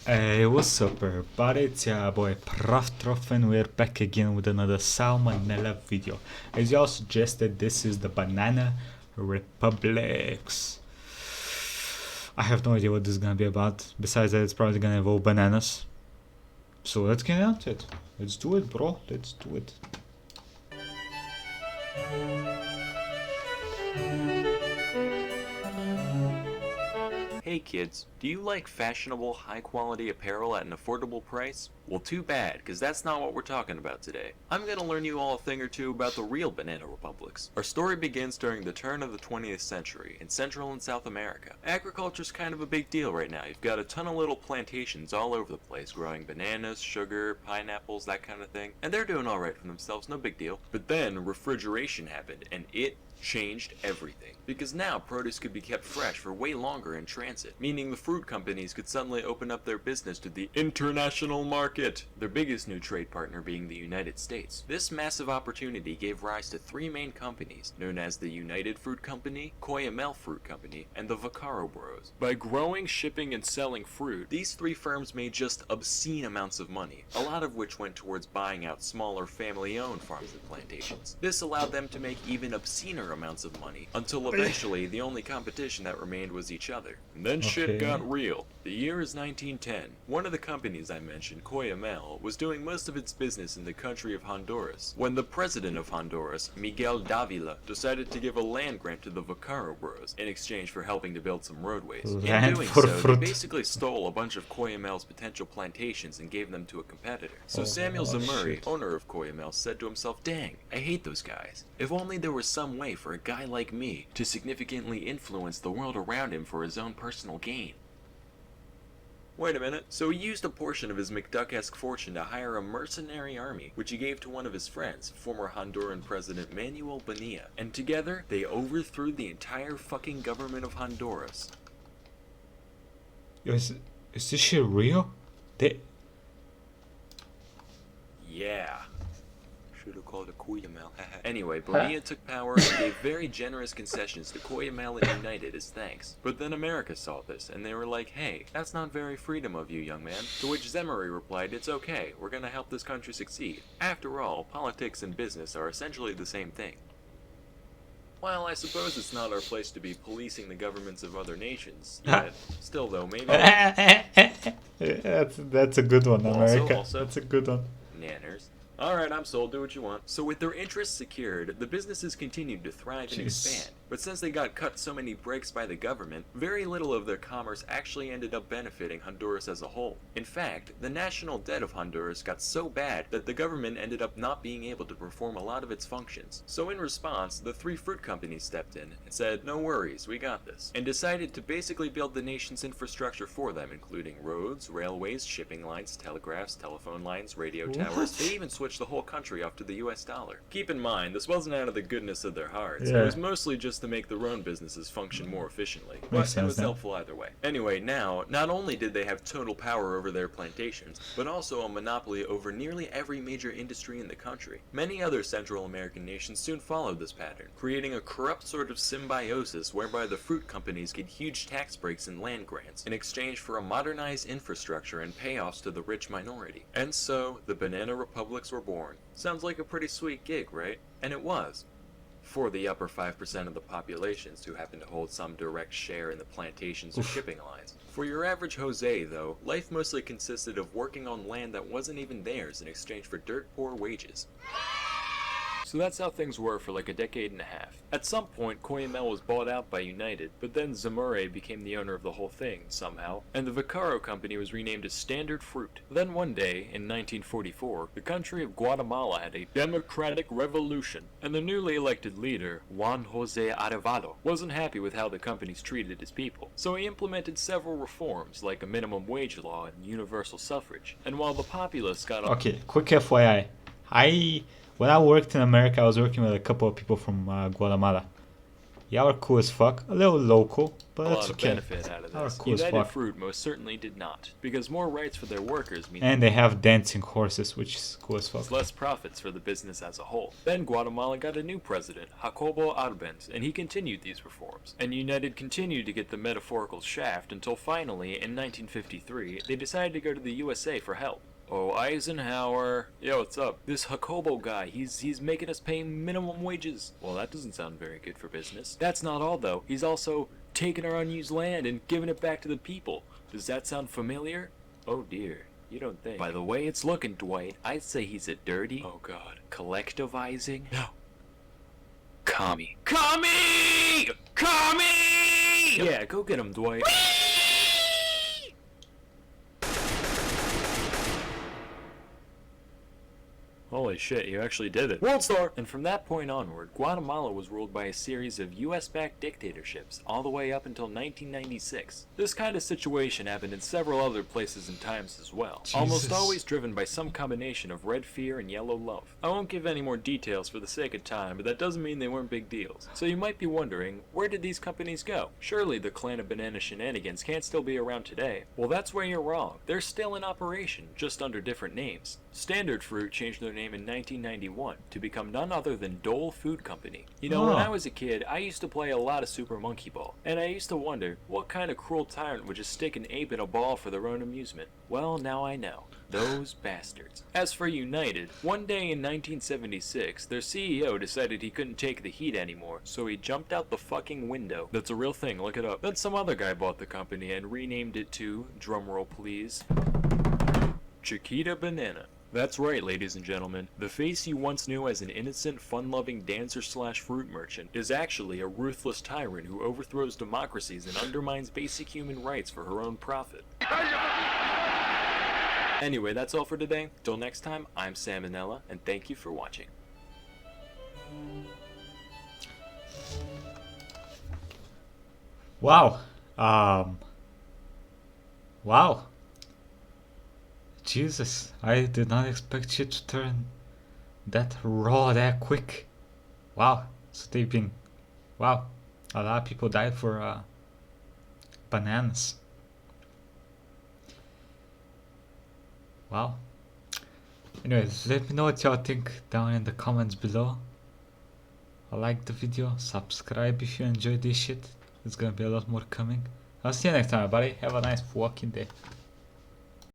Hey, what's up everybody, it's your boy Proftrof and we're back again with another Salmonella video. As y'all suggested, this is the Banana Republics. I have no idea what this is gonna be about, besides that it's probably gonna involve bananas. So let's get into it. Let's do it, bro, let's do it. Hey kids, do you like fashionable, high-quality apparel at an affordable price? Well, too bad, because that's not what we're talking about today. I'm gonna learn you all a thing or two about the real banana republics. Our story begins during the turn of the 20th century in Central and South America. Agriculture's kind of a big deal right now. You've got a ton of little plantations all over the place growing bananas, sugar, pineapples, that kind of thing. And they're doing alright for themselves, no big deal. But then refrigeration happened, and it changed everything. Because now produce could be kept fresh for way longer in transit, meaning the fruit companies could suddenly open up their business to the international market, their biggest new trade partner being the United States. This massive opportunity gave rise to three main companies, known as the United Fruit Company, Coyamel Fruit Company, and the Vaccaro Bros. By growing, shipping, and selling fruit, these three firms made just obscene amounts of money, a lot of which went towards buying out smaller family-owned farms and plantations. This allowed them to make even obscener amounts of money, until eventually the only competition that remained was each other. And then shit got real. The year is 1910. One of the companies I mentioned, Coyamel, was doing most of its business in the country of Honduras, when the president of Honduras, Miguel Davila, decided to give a land grant to the Vaccaro Bros in exchange for helping to build some roadways. Land In doing for so, fruit. they basically stole a bunch of Coyamel's potential plantations and gave them to a competitor. So Oh, Samuel Zamuri, shit. owner of Coyamel, said to himself, "Dang, I hate those guys. If only there was some way for a guy like me to significantly influence the world around him for his own personal gain." Wait a minute. So he used a portion of his McDuck-esque fortune to hire a mercenary army, which he gave to one of his friends, former Honduran President Manuel Bonilla. And together, they overthrew the entire fucking government of Honduras. Yo, is this shit real? They... Yeah. Should have called it Coyamel. Anyway, Bonilla took power and gave very generous concessions to Coyamel and United as thanks. But then America saw this, and they were like, "Hey, that's not very freedom of you, young man." To which Zemery replied, "It's okay, we're gonna help this country succeed. After all, politics and business are essentially the same thing." Well, I suppose it's not our place to be policing the governments of other nations yet. Still though, maybe... that's a good one, America. Also. That's a good one. Nanners. Alright, I'm sold, do what you want. So with their interests secured, the businesses continued to thrive and expand. But since they got cut so many breaks by the government, very little of their commerce actually ended up benefiting Honduras as a whole. In fact, the national debt of Honduras got so bad that the government ended up not being able to perform a lot of its functions. So in response, the three fruit companies stepped in and said, "No worries, we got this," and decided to basically build the nation's infrastructure for them, including roads, railways, shipping lines, telegraphs, telephone lines, radio towers. They even switched the whole country off to the US dollar. Keep in mind, this wasn't out of the goodness of their hearts. It was mostly just to make their own businesses function more efficiently. But it was helpful either way. Anyway, now, not only did they have total power over their plantations, but also a monopoly over nearly every major industry in the country. Many other Central American nations soon followed this pattern, creating a corrupt sort of symbiosis whereby the fruit companies get huge tax breaks and land grants in exchange for a modernized infrastructure and payoffs to the rich minority. And so, the banana republics were born. Sounds like a pretty sweet gig, right? And it was. For the upper 5% of the populations who happen to hold some direct share in the plantations or shipping lines. For your average Jose, though, life mostly consisted of working on land that wasn't even theirs in exchange for dirt-poor wages. So that's how things were for like a decade and a half. At some point, Coyamel was bought out by United, but then Zamore became the owner of the whole thing, somehow, and the Vaccaro company was renamed as Standard Fruit. Then one day, in 1944, the country of Guatemala had a democratic revolution, and the newly elected leader, Juan Jose Arevalo, wasn't happy with how the companies treated his people. So he implemented several reforms, like a minimum wage law and universal suffrage. And while the populace got... Okay, quick FYI. When I worked in America, I was working with a couple of people from Guatemala. Yeah, we're cool as fuck. A little local, but A that's lot of okay. benefit out of Our this. cool as United fuck. Fruit most certainly did not, because more rights for their workers means And they have dancing horses, which is cool as fuck. less profits for the business as a whole. Then Guatemala got a new president, Jacobo Arbenz, and he continued these reforms. And United continued to get the metaphorical shaft until finally, in 1953, they decided to go to the USA for help. Oh, Eisenhower. Yo, what's up? This Jacobo guy, he's making us pay minimum wages. Well, that doesn't sound very good for business. That's not all, though. He's also taking our unused land and giving it back to the people. Does that sound familiar? Oh dear. You don't think. By the way it's looking, Dwight, I'd say he's a dirty, oh god, collectivizing, no, commie. Commie! Commie! Yeah, go get him, Dwight. Holy shit, you actually did it. World Star! And from that point onward, Guatemala was ruled by a series of US-backed dictatorships, all the way up until 1996. This kind of situation happened in several other places and times as well, almost always driven by some combination of red fear and yellow love. I won't give any more details for the sake of time, but that doesn't mean they weren't big deals. So you might be wondering, where did these companies go? Surely the Clan of Banana Shenanigans can't still be around today. Well, that's where you're wrong. They're still in operation, just under different names. Standard Fruit changed their name in 1991 to become none other than Dole Food Company. You know, when I was a kid, I used to play a lot of Super Monkey Ball, and I used to wonder, what kind of cruel tyrant would just stick an ape in a ball for their own amusement? Well, now I know. Those bastards. As for United, one day in 1976, their CEO decided he couldn't take the heat anymore, so he jumped out the fucking window. That's a real thing, look it up. Then some other guy bought the company and renamed it to, drumroll please, Chiquita Banana. That's right, ladies and gentlemen. The face you once knew as an innocent, fun-loving dancer/fruit merchant is actually a ruthless tyrant who overthrows democracies and undermines basic human rights for her own profit. Anyway, that's all for today. Till next time, I'm Salmonella, and thank you for watching. Wow. Wow. Jesus, I did not expect you to turn that raw that quick. Wow. So they've been, wow, a lot of people died for bananas. Wow. Anyways, let me know what y'all think down in the comments below. Like the video, subscribe if you enjoyed this shit. There's gonna be a lot more coming. I'll see you next time, everybody. Have a nice fucking day.